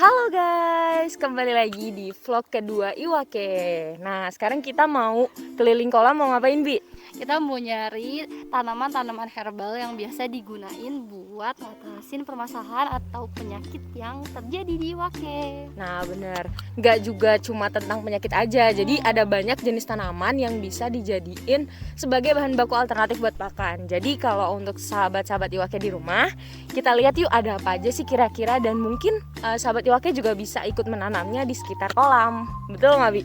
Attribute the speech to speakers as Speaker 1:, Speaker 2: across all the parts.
Speaker 1: Halo guys, kembali lagi di vlog kedua Iwake. Nah, sekarang kita mau keliling kolam, mau ngapain, Bi?
Speaker 2: Kita mau nyari tanaman-tanaman herbal yang biasa digunain buat ngatasin permasalahan atau penyakit yang terjadi di Iwake.
Speaker 1: Nah, bener. Nggak juga cuma tentang penyakit aja. Jadi ada banyak jenis tanaman yang bisa dijadiin sebagai bahan baku alternatif buat pakan. Jadi kalau untuk sahabat-sahabat Iwake di rumah, kita lihat yuk ada apa aja sih kira-kira, dan mungkin sahabat Iwake juga bisa ikut menanamnya di sekitar kolam. Betul nggak, Bi?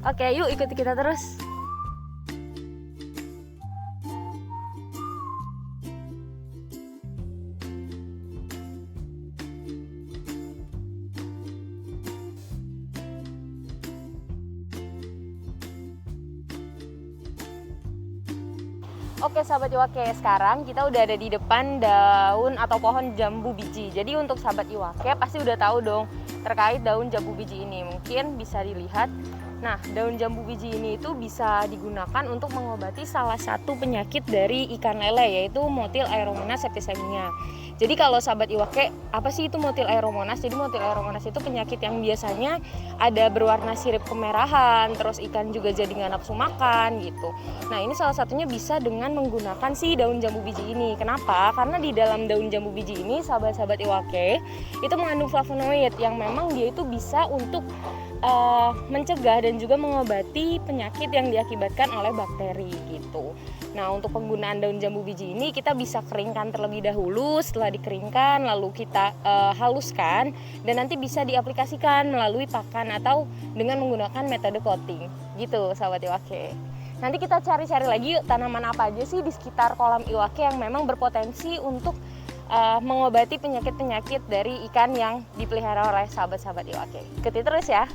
Speaker 1: Oke, yuk ikuti kita terus. Oke sahabat Iwake, sekarang kita udah ada di depan daun atau pohon jambu biji. Jadi untuk sahabat Iwake pasti udah tahu dong terkait daun jambu biji ini. Mungkin bisa dilihat. Nah, daun jambu biji ini itu bisa digunakan untuk mengobati salah satu penyakit dari ikan lele, yaitu Motil aeromonas septicemia. Jadi kalau sahabat Iwake, apa sih itu Motil aeromonas? Jadi Motil aeromonas itu penyakit yang biasanya ada berwarna sirip kemerahan, terus ikan juga jadi nggak nafsu makan gitu. Nah, ini salah satunya bisa dengan menggunakan si daun jambu biji ini. Kenapa? Karena di dalam daun jambu biji ini, sahabat-sahabat Iwake, itu mengandung flavonoid yang memang dia itu bisa untuk mencegah dan juga mengobati penyakit yang diakibatkan oleh bakteri gitu. Nah, untuk penggunaan daun jambu biji ini kita bisa keringkan terlebih dahulu. Setelah dikeringkan lalu kita haluskan dan nanti bisa diaplikasikan melalui pakan atau dengan menggunakan metode coating gitu sahabat Iwake. Nanti kita cari-cari lagi yuk tanaman apa aja sih di sekitar kolam Iwake yang memang berpotensi untuk mengobati penyakit-penyakit dari ikan yang dipelihara oleh sahabat-sahabat Iwake. Ikuti terus ya.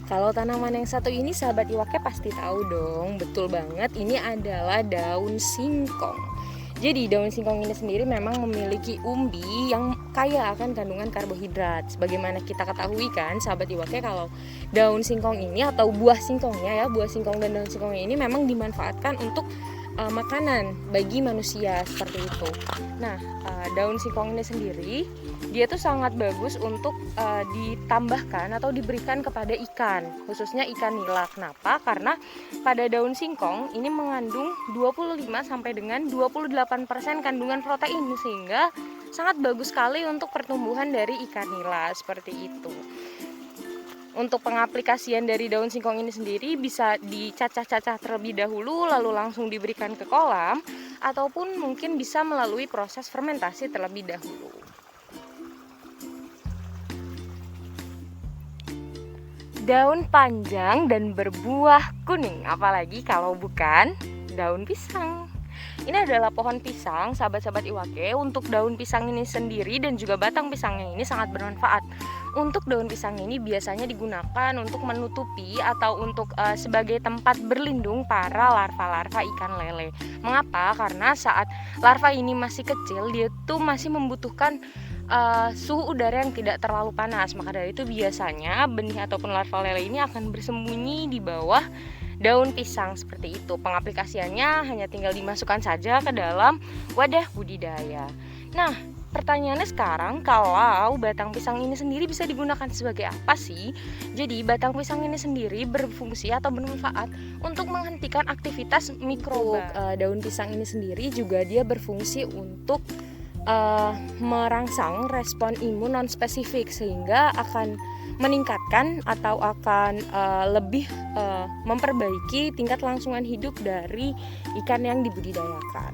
Speaker 1: Kalau tanaman yang satu ini sahabat Iwake pasti tahu dong, betul banget, ini adalah daun singkong. Jadi daun singkong ini sendiri memang memiliki umbi yang kaya akan kandungan karbohidrat. Sebagaimana kita ketahui kan sahabat Iwake, kalau daun singkong ini atau buah singkongnya ya, buah singkong dan daun singkongnya ini memang dimanfaatkan untuk makanan bagi manusia seperti itu. Nah, daun singkong ini sendiri dia tuh sangat bagus untuk ditambahkan atau diberikan kepada ikan, khususnya ikan nila. Kenapa? Karena pada daun singkong ini mengandung 25 sampai dengan 28% kandungan protein, sehingga sangat bagus sekali untuk pertumbuhan dari ikan nila seperti itu. Untuk pengaplikasian dari daun singkong ini sendiri bisa dicacah-cacah terlebih dahulu lalu langsung diberikan ke kolam, ataupun mungkin bisa melalui proses fermentasi terlebih dahulu. Daun panjang dan berbuah kuning, apalagi kalau bukan daun pisang. Ini adalah pohon pisang, sahabat-sahabat Iwake. Untuk daun pisang ini sendiri dan juga batang pisangnya ini sangat bermanfaat. Untuk daun pisang ini biasanya digunakan untuk menutupi atau untuk sebagai tempat berlindung para larva-larva ikan lele. Mengapa? Karena saat larva ini masih kecil, dia tuh masih membutuhkan suhu udara yang tidak terlalu panas. Maka dari itu biasanya benih ataupun larva lele ini akan bersembunyi di bawah daun pisang seperti itu. Pengaplikasiannya hanya tinggal dimasukkan saja ke dalam wadah budidaya. Nah, pertanyaannya sekarang, kalau batang pisang ini sendiri bisa digunakan sebagai apa sih? Jadi batang pisang ini sendiri berfungsi atau bermanfaat untuk menghentikan aktivitas mikroba. Daun pisang ini sendiri juga dia berfungsi untuk merangsang respon imun non spesifik, sehingga akan meningkatkan atau akan lebih memperbaiki tingkat langsungan hidup dari ikan yang dibudidayakan.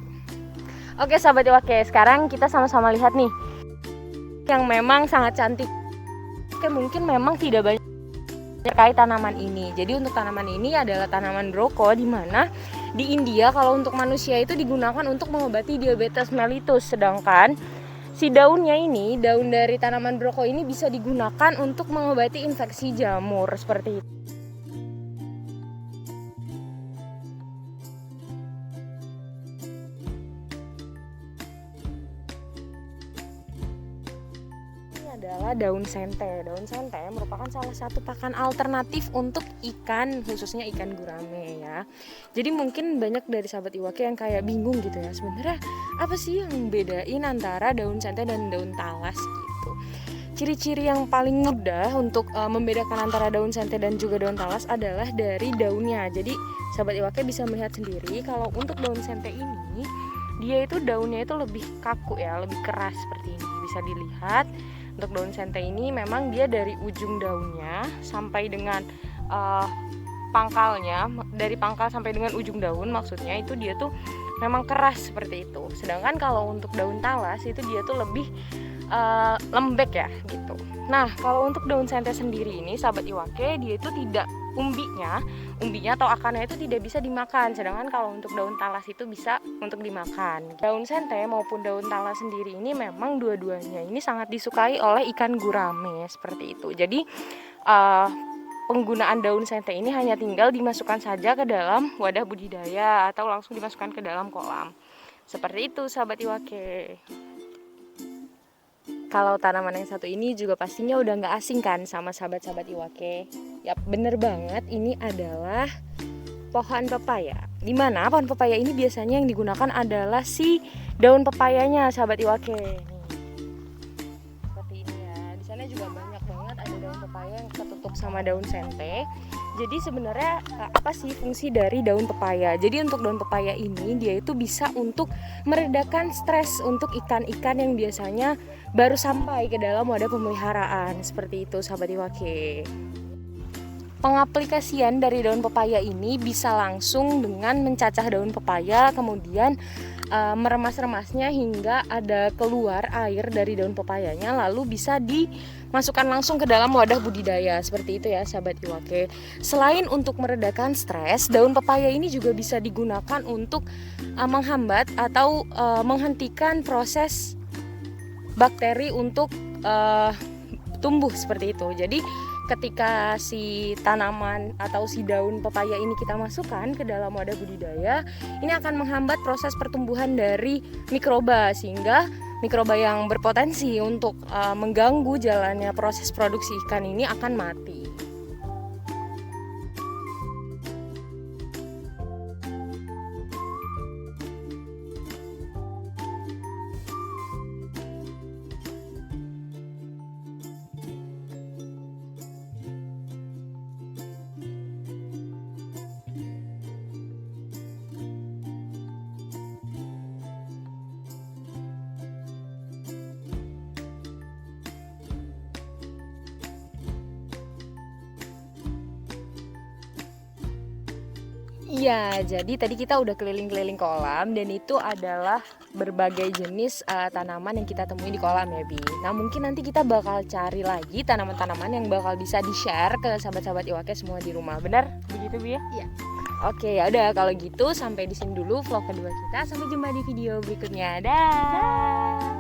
Speaker 1: Oke sahabat Iwake, sekarang kita sama-sama lihat nih yang memang sangat cantik. Oke, mungkin memang tidak banyak terkait tanaman ini. Jadi untuk tanaman ini adalah tanaman broko, di mana di India kalau untuk manusia itu digunakan untuk mengobati diabetes mellitus, sedangkan si daunnya ini, daun dari tanaman broko ini bisa digunakan untuk mengobati infeksi jamur seperti itu. adalah daun sente. Daun sente merupakan salah satu pakan alternatif untuk ikan, khususnya ikan gurame ya. Jadi mungkin banyak dari sahabat Iwake yang kayak bingung gitu ya, sebenarnya apa sih yang bedain antara daun sente dan daun talas gitu. Ciri-ciri yang paling mudah untuk membedakan antara daun sente dan juga daun talas adalah dari daunnya. Jadi sahabat Iwake bisa melihat sendiri kalau untuk daun sente ini dia itu daunnya itu lebih kaku ya, lebih keras seperti ini. Bisa dilihat untuk daun sente ini memang dia dari ujung daunnya sampai dengan pangkalnya, dari pangkal sampai dengan ujung daun maksudnya itu dia tuh memang keras seperti itu. Sedangkan kalau untuk daun talas itu dia tuh lebih lembek ya gitu. Nah kalau untuk daun sente sendiri ini sahabat Iwake dia itu tidak umbinya atau akarnya itu tidak bisa dimakan. Sedangkan kalau untuk daun talas itu bisa untuk dimakan. Daun sente maupun daun talas sendiri ini memang dua-duanya ini sangat disukai oleh ikan gurame seperti itu. Jadi penggunaan daun sente ini hanya tinggal dimasukkan saja ke dalam wadah budidaya atau langsung dimasukkan ke dalam kolam. Seperti itu sahabat Iwake. Kalau tanaman yang satu ini juga pastinya udah nggak asing kan sama sahabat-sahabat Iwake. Ya bener banget, ini adalah pohon pepaya. Dimana pohon pepaya ini biasanya yang digunakan adalah si daun pepayanya sahabat Iwake. Nih, seperti ini ya. Di sana juga banyak banget ada daun pepaya yang ketutup sama daun sente. Jadi sebenarnya apa sih fungsi dari daun pepaya? Jadi untuk daun pepaya ini dia itu bisa untuk meredakan stres untuk ikan-ikan yang biasanya baru sampai ke dalam wadah pemeliharaan. Seperti itu sahabat Iwake. Pengaplikasian dari daun pepaya ini bisa langsung dengan mencacah daun pepaya, kemudian meremas-remasnya hingga ada keluar air dari daun pepayanya, lalu bisa dimasukkan langsung ke dalam wadah budidaya. Seperti itu ya sahabat Iwake. Selain untuk meredakan stres, daun pepaya ini juga bisa digunakan untuk menghambat atau menghentikan proses bakteri untuk tumbuh seperti itu. Jadi ketika si tanaman atau si daun pepaya ini kita masukkan ke dalam wadah budidaya, ini akan menghambat proses pertumbuhan dari mikroba, sehingga mikroba yang berpotensi untuk mengganggu jalannya proses produksi ikan ini akan mati. Iya, jadi tadi kita udah keliling-keliling kolam dan itu adalah berbagai jenis tanaman yang kita temui di kolam ya Bi. Nah mungkin nanti kita bakal cari lagi tanaman-tanaman yang bakal bisa di-share ke sahabat-sahabat Iwake semua di rumah. Benar? Begitu Bi ya?
Speaker 2: Iya.
Speaker 1: Oke, ya udah kalau gitu sampai di sini dulu vlog kedua kita. Sampai jumpa di video berikutnya. Dah.